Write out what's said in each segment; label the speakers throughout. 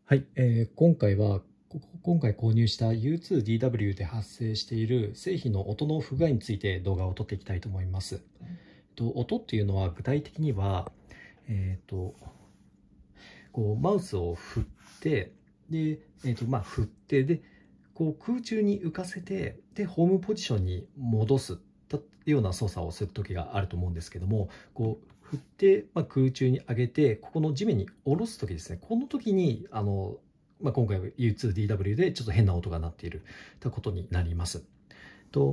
Speaker 1: はい、今回購入した U2DW で発生している製品の音の不具合について動画を撮っていきたいと思います。音っていうのは具体的には、マウスを振ってで、振ってで空中に浮かせてでホームポジションに戻すような操作をする時があると思うんですけども、振って、空中に上げてここの地面に下ろす時ですね、この時に今回は U2DW でちょっと変な音が鳴っているということになります。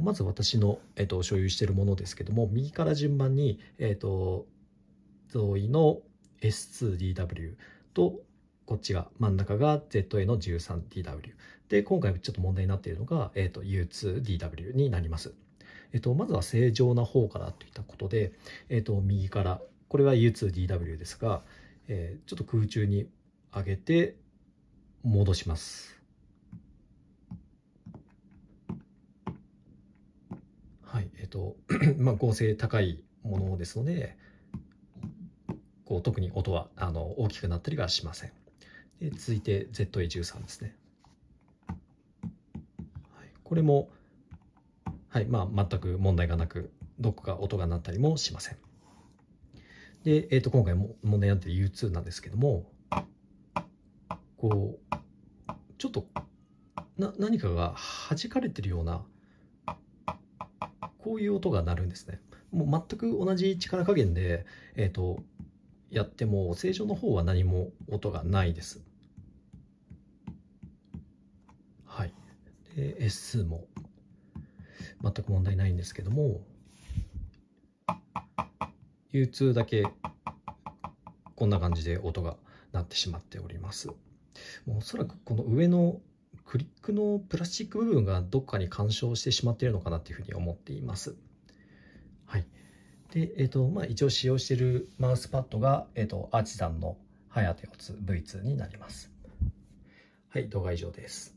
Speaker 1: まず私の、所有しているものですけども、右から順番に、ゾイの S2DW と、こっちが真ん中が ZA の 13DW で、今回ちょっと問題になっているのが、U2DW になります。まずは正常な方からといったことで、右からこれは U2DW ですが、ちょっと空中に上げて戻します。はい、合成高いものですので、特に音は大きくなったりはしません。で、続いて ZA13 ですね。はい、これも、はい、全く問題がなく、どこか音が鳴ったりもしません。で、今回も問題になっている U2 なんですけども、ちょっと何かが弾かれてるような、こういう音が鳴るんですね。もう全く同じ力加減で、やっても正常の方は何も音がないです。はい。で S も全く問題ないんですけども、U2 だけこんな感じで音が鳴ってしまっております。もうおそらくこの上のクリックのプラスチック部分がどっかに干渉してしまっているのかなというふうに思っています。はい。で、一応使用しているマウスパッドが、アーチザンのハヤテオツ V2 になります。はい、動画以上です。